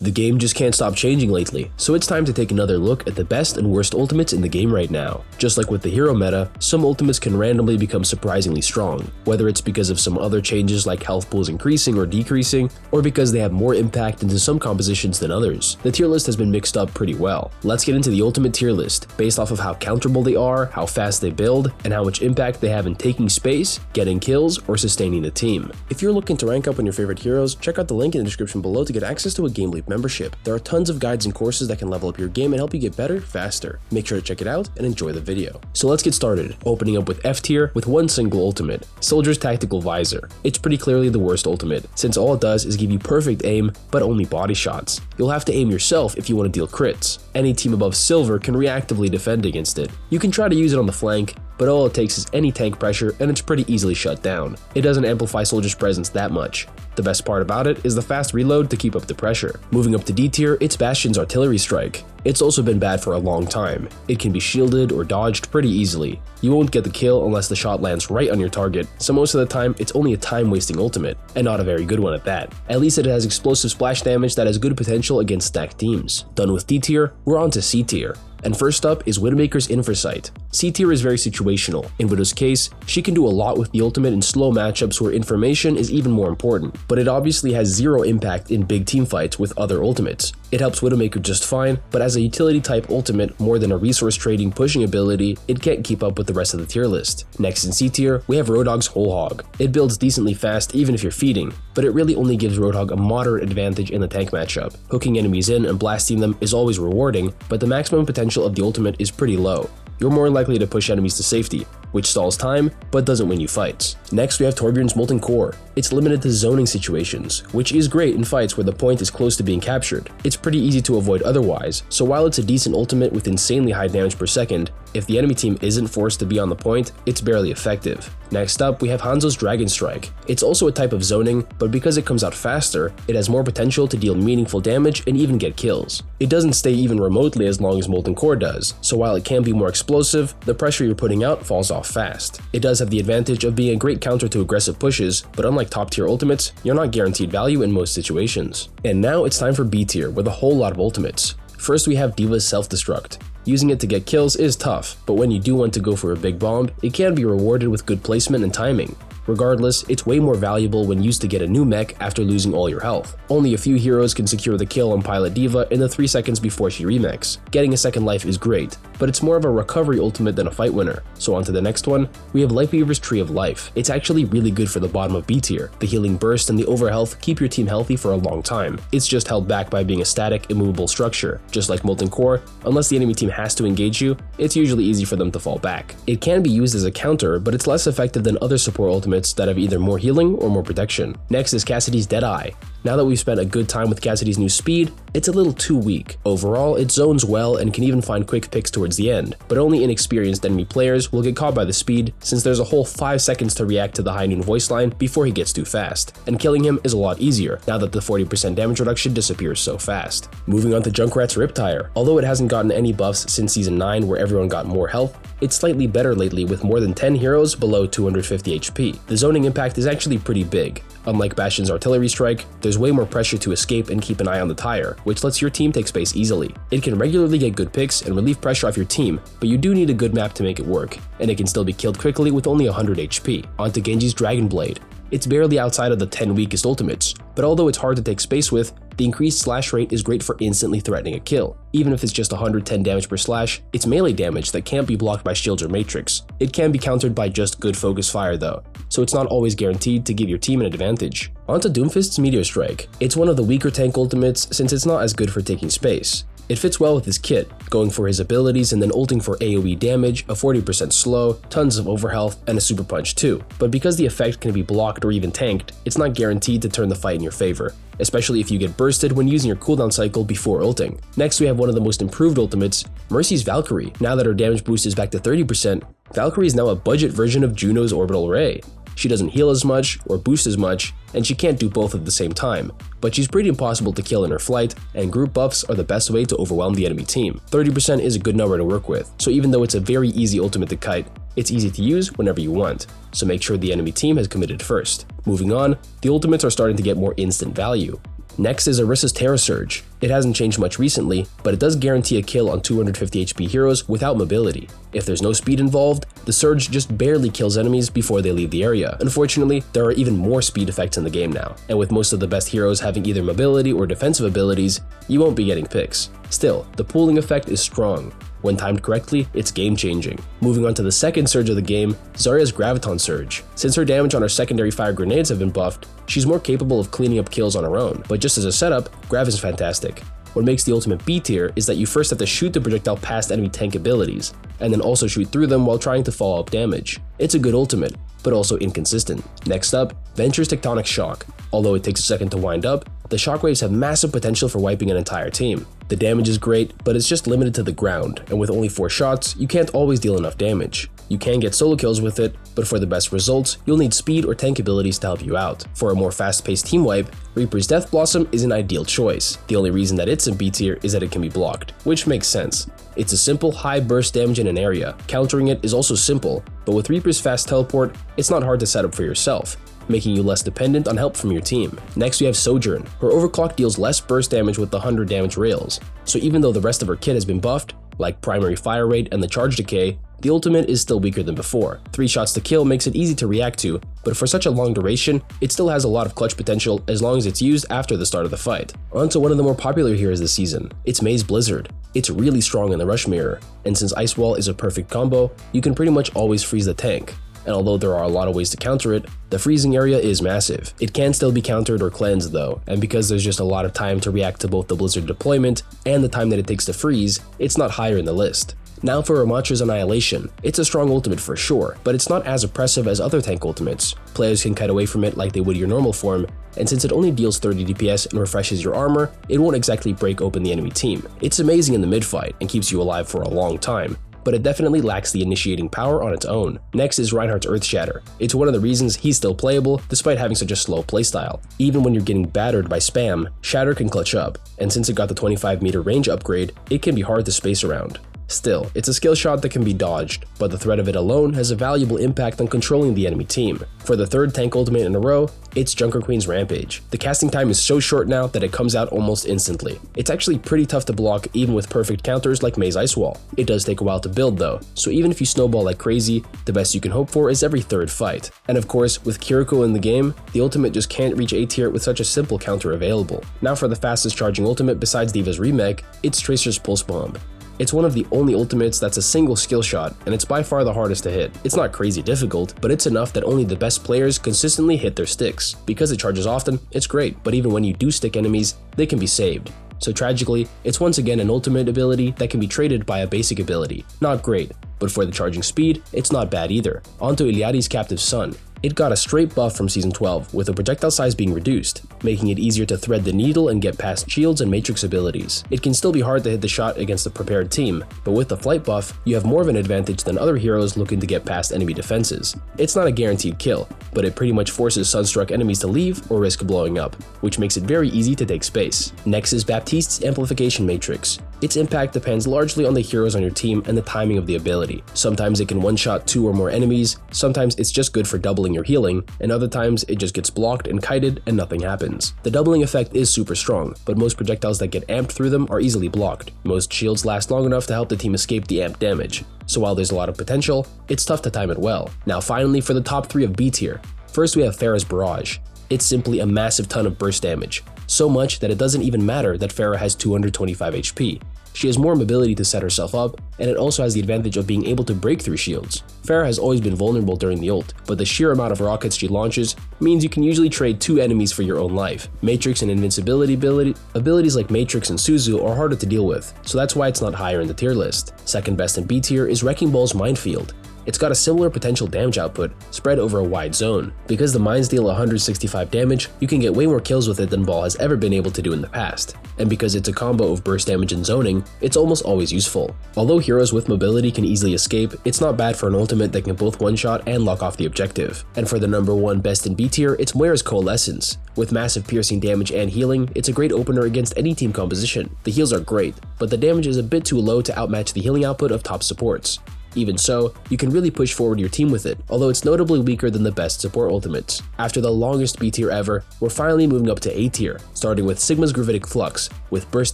The game just can't stop changing lately, so it's time to take another look at the best and worst ultimates in the game right now. Just like with the hero meta, some ultimates can randomly become surprisingly strong, whether it's because of some other changes like health pools increasing or decreasing, or because they have more impact into some compositions than others. The tier list has been mixed up pretty well. Let's get into the ultimate tier list, based off of how counterable they are, how fast they build, and how much impact they have in taking space, getting kills, or sustaining the team. If you're looking to rank up on your favorite heroes, check out the link in the description below to get access to a GameLeap membership. There are tons of guides and courses that can level up your game and help you get better faster. Make sure to check it out and enjoy the video. So let's get started, opening up with F tier with one single ultimate, Soldier's Tactical Visor. It's pretty clearly the worst ultimate, since all it does is give you perfect aim, but only body shots. You'll have to aim yourself if you want to deal crits. Any team above silver can reactively defend against it. You can try to use it on the flank, but all it takes is any tank pressure and it's pretty easily shut down. It doesn't amplify Soldier's presence that much. The best part about it is the fast reload to keep up the pressure. Moving up to D tier, it's Bastion's Artillery Strike. It's also been bad for a long time. It can be shielded or dodged pretty easily. You won't get the kill unless the shot lands right on your target, so most of the time it's only a time-wasting ultimate, and not a very good one at that. At least it has explosive splash damage that has good potential against stacked teams. Done with D tier, we're on to C tier. And first up is Widowmaker's Infrasight. C tier is very situational. In Widow's case, she can do a lot with the ultimate in slow matchups where information is even more important, but it obviously has zero impact in big team fights with other ultimates. It helps Widowmaker just fine, but as a utility type ultimate more than a resource trading pushing ability, it can't keep up with the rest of the tier list. Next in C tier, we have Roadhog's Whole Hog. It builds decently fast even if you're feeding, but it really only gives Roadhog a moderate advantage in the tank matchup. Hooking enemies in and blasting them is always rewarding, but the maximum potential of the ultimate is pretty low. You're more likely to push enemies to safety, which stalls time, but doesn't win you fights. Next we have Torbjorn's Molten Core. It's limited to zoning situations, which is great in fights where the point is close to being captured. It's pretty easy to avoid otherwise, so while it's a decent ultimate with insanely high damage per second, if the enemy team isn't forced to be on the point, it's barely effective. Next up, we have Hanzo's Dragon Strike. It's also a type of zoning, but because it comes out faster, it has more potential to deal meaningful damage and even get kills. It doesn't stay even remotely as long as Molten Core does, so while it can be more explosive, the pressure you're putting out falls off fast. It does have the advantage of being a great counter to aggressive pushes, but unlike top tier ultimates, you're not guaranteed value in most situations. And now it's time for B tier with a whole lot of ultimates. First we have Diva's Self-Destruct. Using it to get kills is tough, but when you do want to go for a big bomb, it can be rewarded with good placement and timing. Regardless, it's way more valuable when used to get a new mech after losing all your health. Only a few heroes can secure the kill on Pilot Diva in the 3 seconds before she remechs. Getting a second life is great, but it's more of a recovery ultimate than a fight winner. So on to the next one, we have Lightweaver's Tree of Life. It's actually really good for the bottom of B tier. The healing burst and the overhealth keep your team healthy for a long time. It's just held back by being a static, immovable structure. Just like Molten Core, unless the enemy team has to engage you, it's usually easy for them to fall back. It can be used as a counter, but it's less effective than other support ultimates that have either more healing or more protection. Next is Cassidy's Deadeye. Now that we've spent a good time with Cassidy's new speed, it's a little too weak. Overall, it zones well and can even find quick picks towards the end, but only inexperienced enemy players will get caught by the speed since there's a whole 5 seconds to react to the high noon voice line before he gets too fast, and killing him is a lot easier now that the 40% damage reduction disappears so fast. Moving on to Junkrat's Riptire. Although it hasn't gotten any buffs since Season 9 where everyone got more health, it's slightly better lately with more than 10 heroes below 250 HP. The zoning impact is actually pretty big. Unlike Bastion's Artillery Strike, there's way more pressure to escape and keep an eye on the tire, which lets your team take space easily. It can regularly get good picks and relieve pressure off your team, but you do need a good map to make it work, and it can still be killed quickly with only 100 HP. On to Genji's Dragon Blade. It's barely outside of the 10 weakest ultimates, but although it's hard to take space with, the increased slash rate is great for instantly threatening a kill. Even if it's just 110 damage per slash, it's melee damage that can't be blocked by shields or matrix. It can be countered by just good focus fire though, so it's not always guaranteed to give your team an advantage. On to Doomfist's Meteor Strike. It's one of the weaker tank ultimates since it's not as good for taking space. It fits well with his kit, going for his abilities and then ulting for AoE damage, a 40% slow, tons of overhealth, and a super punch too. But because the effect can be blocked or even tanked, it's not guaranteed to turn the fight in your favor, especially if you get bursted when using your cooldown cycle before ulting. Next we have one of the most improved ultimates, Mercy's Valkyrie. Now that her damage boost is back to 30%, Valkyrie is now a budget version of Juno's Orbital Ray. She doesn't heal as much or boost as much, and she can't do both at the same time, but she's pretty impossible to kill in her flight, and group buffs are the best way to overwhelm the enemy team. 30% is a good number to work with, so even though it's a very easy ultimate to kite, it's easy to use whenever you want, so make sure the enemy team has committed first. Moving on, the ultimates are starting to get more instant value. Next is Orisa's Terra Surge. It hasn't changed much recently, but it does guarantee a kill on 250 HP heroes without mobility. If there's no speed involved, the Surge just barely kills enemies before they leave the area. Unfortunately, there are even more speed effects in the game now, and with most of the best heroes having either mobility or defensive abilities, you won't be getting picks. Still, the pooling effect is strong. When timed correctly, it's game-changing. Moving on to the second Surge of the game, Zarya's Graviton Surge. Since her damage on her secondary fire grenades have been buffed, she's more capable of cleaning up kills on her own, but just as a setup, Grav is fantastic. What makes the ultimate B tier is that you first have to shoot the projectile past enemy tank abilities, and then also shoot through them while trying to follow up damage. It's a good ultimate, but also inconsistent. Next up, Venture's Tectonic Shock. Although it takes a second to wind up, the shockwaves have massive potential for wiping an entire team. The damage is great, but it's just limited to the ground, and with only 4 shots, you can't always deal enough damage. You can get solo kills with it, but for the best results, you'll need speed or tank abilities to help you out. For a more fast-paced team wipe, Reaper's Death Blossom is an ideal choice. The only reason that it's in B tier is that it can be blocked, which makes sense. It's a simple high burst damage in an area. Countering it is also simple, but with Reaper's fast teleport, it's not hard to set up for yourself, making you less dependent on help from your team. Next we have Sojourn. Her overclock deals less burst damage with the 100 damage rails, so even though the rest of her kit has been buffed, like primary fire rate and the charge decay, the ultimate is still weaker than before. 3 shots to kill makes it easy to react to, but for such a long duration, it still has a lot of clutch potential as long as it's used after the start of the fight. On to one of the more popular heroes this season, it's Mei's Blizzard. It's really strong in the Rush Mirror, and since Ice Wall is a perfect combo, you can pretty much always freeze the tank. And although there are a lot of ways to counter it, the freezing area is massive. It can still be countered or cleansed though, and because there's just a lot of time to react to both the Blizzard deployment and the time that it takes to freeze, it's not higher in the list. Now for Ramatra's Annihilation. It's a strong ultimate for sure, but it's not as oppressive as other tank ultimates. Players can kite away from it like they would your normal form, and since it only deals 30 DPS and refreshes your armor, it won't exactly break open the enemy team. It's amazing in the mid-fight and keeps you alive for a long time, but it definitely lacks the initiating power on its own. Next is Reinhardt's Earth Shatter. It's one of the reasons he's still playable despite having such a slow playstyle. Even when you're getting battered by spam, Shatter can clutch up, and since it got the 25 meter range upgrade, it can be hard to space around. Still, it's a skill shot that can be dodged, but the threat of it alone has a valuable impact on controlling the enemy team. For the third tank ultimate in a row, it's Junker Queen's Rampage. The casting time is so short now that it comes out almost instantly. It's actually pretty tough to block even with perfect counters like Mei's Ice Wall. It does take a while to build though, so even if you snowball like crazy, the best you can hope for is every third fight. And of course, with Kiriko in the game, the ultimate just can't reach A tier with such a simple counter available. Now for the fastest charging ultimate besides Diva's Remake, it's Tracer's Pulse Bomb. It's one of the only ultimates that's a single skill shot, and it's by far the hardest to hit. It's not crazy difficult, but it's enough that only the best players consistently hit their sticks. Because it charges often, it's great, but even when you do stick enemies, they can be saved. So tragically, it's once again an ultimate ability that can be traded by a basic ability. Not great, but for the charging speed, it's not bad either. On to Iliadi's Captive Sun. It got a straight buff from Season 12, with the projectile size being reduced, making it easier to thread the needle and get past shields and matrix abilities. It can still be hard to hit the shot against a prepared team, but with the flight buff, you have more of an advantage than other heroes looking to get past enemy defenses. It's not a guaranteed kill, but it pretty much forces Sunstruck enemies to leave or risk blowing up, which makes it very easy to take space. Next is Baptiste's Amplification Matrix. Its impact depends largely on the heroes on your team and the timing of the ability. Sometimes it can one-shot 2 or more enemies, sometimes it's just good for doubling your healing, and other times it just gets blocked and kited and nothing happens. The doubling effect is super strong, but most projectiles that get amped through them are easily blocked. Most shields last long enough to help the team escape the amped damage, so while there's a lot of potential, it's tough to time it well. Now finally for the top 3 of B tier. First we have Pharah's Barrage. It's simply a massive ton of burst damage, so much that it doesn't even matter that Pharah has 225 HP. She has more mobility to set herself up, and it also has the advantage of being able to break through shields. Pharah has always been vulnerable during the ult, but the sheer amount of rockets she launches means you can usually trade 2 enemies for your own life. Matrix and invincibility abilities like Matrix and Suzu are harder to deal with, so that's why it's not higher in the tier list. Second best in B tier is Wrecking Ball's Minefield. It's got a similar potential damage output, spread over a wide zone. Because the mines deal 165 damage, you can get way more kills with it than Ball has ever been able to do in the past. And because it's a combo of burst damage and zoning, it's almost always useful. Although heroes with mobility can easily escape, it's not bad for an ultimate that can both one-shot and lock off the objective. And for the number 1 best in B tier, it's Moira's Coalescence. With massive piercing damage and healing, it's a great opener against any team composition. The heals are great, but the damage is a bit too low to outmatch the healing output of top supports. Even so, you can really push forward your team with it, although it's notably weaker than the best support ultimates. After the longest B tier ever, we're finally moving up to A tier, starting with Sigma's Gravitic Flux, with burst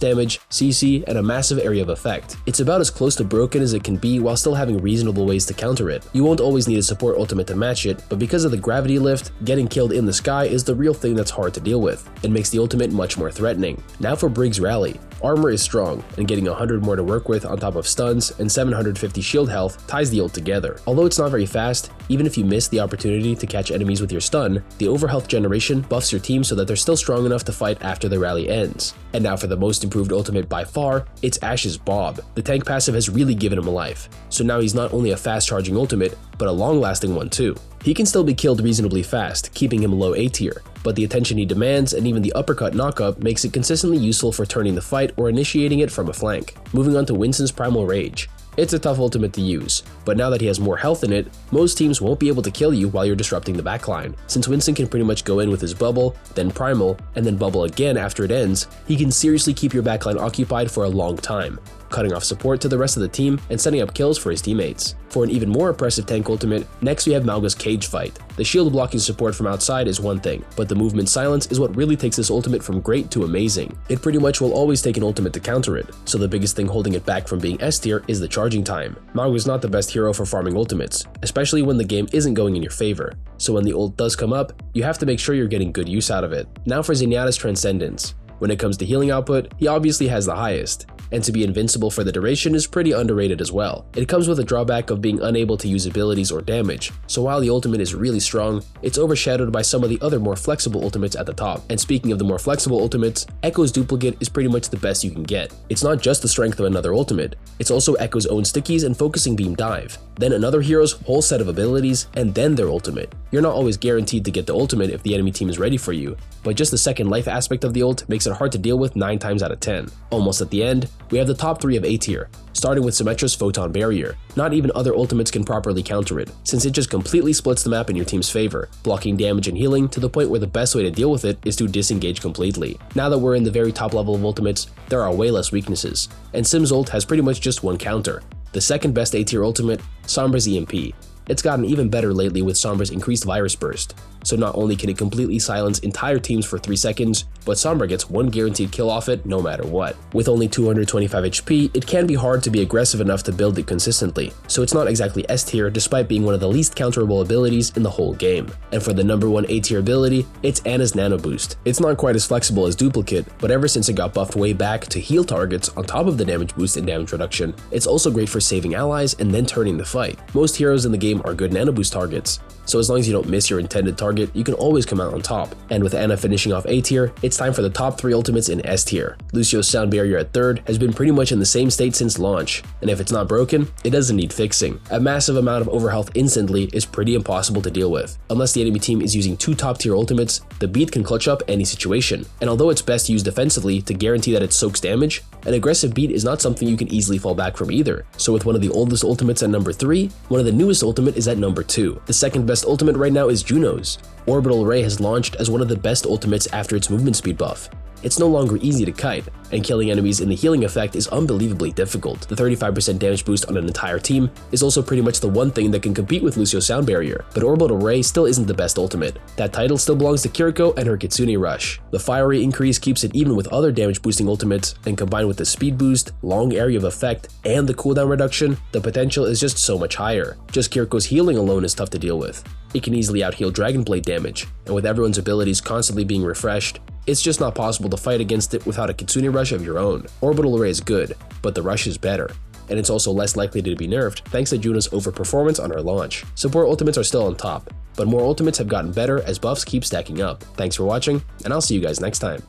damage, CC, and a massive area of effect. It's about as close to broken as it can be while still having reasonable ways to counter it. You won't always need a support ultimate to match it, but because of the gravity lift, getting killed in the sky is the real thing that's hard to deal with. It makes the ultimate much more threatening. Now for Briggs Rally. Armor is strong, and getting 100 more to work with on top of stuns and 750 shield health ties the ult together. Although it's not very fast, even if you miss the opportunity to catch enemies with your stun, the overhealth generation buffs your team so that they're still strong enough to fight after the rally ends. And now for the most improved ultimate by far, it's Ashe's Bob. The tank passive has really given him a life, so now he's not only a fast charging ultimate, but a long-lasting one too. He can still be killed reasonably fast, keeping him low A tier, but the attention he demands and even the uppercut knockup makes it consistently useful for turning the fight or initiating it from a flank. Moving on to Winston's Primal Rage. It's a tough ultimate to use, but now that he has more health in it, most teams won't be able to kill you while you're disrupting the backline. Since Winston can pretty much go in with his bubble, then primal, and then bubble again after it ends, he can seriously keep your backline occupied for a long time, cutting off support to the rest of the team and setting up kills for his teammates. For an even more oppressive tank ultimate, next we have Mauga's Cage Fight. The shield blocking support from outside is one thing, but the movement silence is what really takes this ultimate from great to amazing. It pretty much will always take an ultimate to counter it, so the biggest thing holding it back from being S tier is the charging time. Mauga's not the best hero for farming ultimates, especially when the game isn't going in your favor, so when the ult does come up, you have to make sure you're getting good use out of it. Now for Zenyatta's Transcendence. When it comes to healing output, he obviously has the highest, and to be invincible for the duration is pretty underrated as well. It comes with a drawback of being unable to use abilities or damage, so while the ultimate is really strong, it's overshadowed by some of the other more flexible ultimates at the top. And speaking of the more flexible ultimates, Echo's Duplicate is pretty much the best you can get. It's not just the strength of another ultimate, it's also Echo's own stickies and focusing beam dive, then another hero's whole set of abilities, and then their ultimate. You're not always guaranteed to get the ultimate if the enemy team is ready for you, but just the second life aspect of the ult makes it hard to deal with 9 times out of 10. Almost at the end, we have the top 3 of A tier, starting with Symmetra's Photon Barrier. Not even other ultimates can properly counter it, since it just completely splits the map in your team's favor, blocking damage and healing to the point where the best way to deal with it is to disengage completely. Now that we're in the very top level of ultimates, there are way less weaknesses, and Sim's ult has pretty much just one counter. The second best A tier ultimate, Sombra's EMP. It's gotten even better lately with Sombra's increased Virus Burst, so not only can it completely silence entire teams for 3 seconds, but Sombra gets 1 guaranteed kill off it no matter what. With only 225 HP, it can be hard to be aggressive enough to build it consistently, so it's not exactly S tier despite being one of the least counterable abilities in the whole game. And for the number 1 A tier ability, it's Ana's Nano Boost. It's not quite as flexible as Duplicate, but ever since it got buffed way back to heal targets on top of the damage boost and damage reduction, it's also great for saving allies and then turning the fight. Most heroes in the game are good Nano Boost targets, so as long as you don't miss your intended target, you can always come out on top. And with Ana finishing off A tier, it's time for the top 3 ultimates in S tier. Lucio's Sound Barrier at 3rd has been pretty much in the same state since launch, and if it's not broken, it doesn't need fixing. A massive amount of overhealth instantly is pretty impossible to deal with. Unless the enemy team is using 2 top tier ultimates, the beat can clutch up any situation. And although it's best used defensively to guarantee that it soaks damage, an aggressive beat is not something you can easily fall back from either. So with one of the oldest ultimates at number 3, one of the newest ultimate is at number 2. The second best ultimate right now is Juno's. Orbital Ray has launched as one of the best ultimates after its movement speed buff. It's no longer easy to kite, and killing enemies in the healing effect is unbelievably difficult. The 35% damage boost on an entire team is also pretty much the one thing that can compete with Lucio's Sound Barrier, but Orbital Ray still isn't the best ultimate. That title still belongs to Kiriko and her Kitsune Rush. The fiery increase keeps it even with other damage boosting ultimates, and combined with the speed boost, long area of effect, and the cooldown reduction, the potential is just so much higher. Just Kiriko's healing alone is tough to deal with. It can easily out-heal Dragon Blade damage, and with everyone's abilities constantly being refreshed, it's just not possible to fight against it without a Kitsune Rush of your own. Orbital Array is good, but the Rush is better, and it's also less likely to be nerfed thanks to Juno's overperformance on her launch. Support ultimates are still on top, but more ultimates have gotten better as buffs keep stacking up. Thanks for watching, and I'll see you guys next time.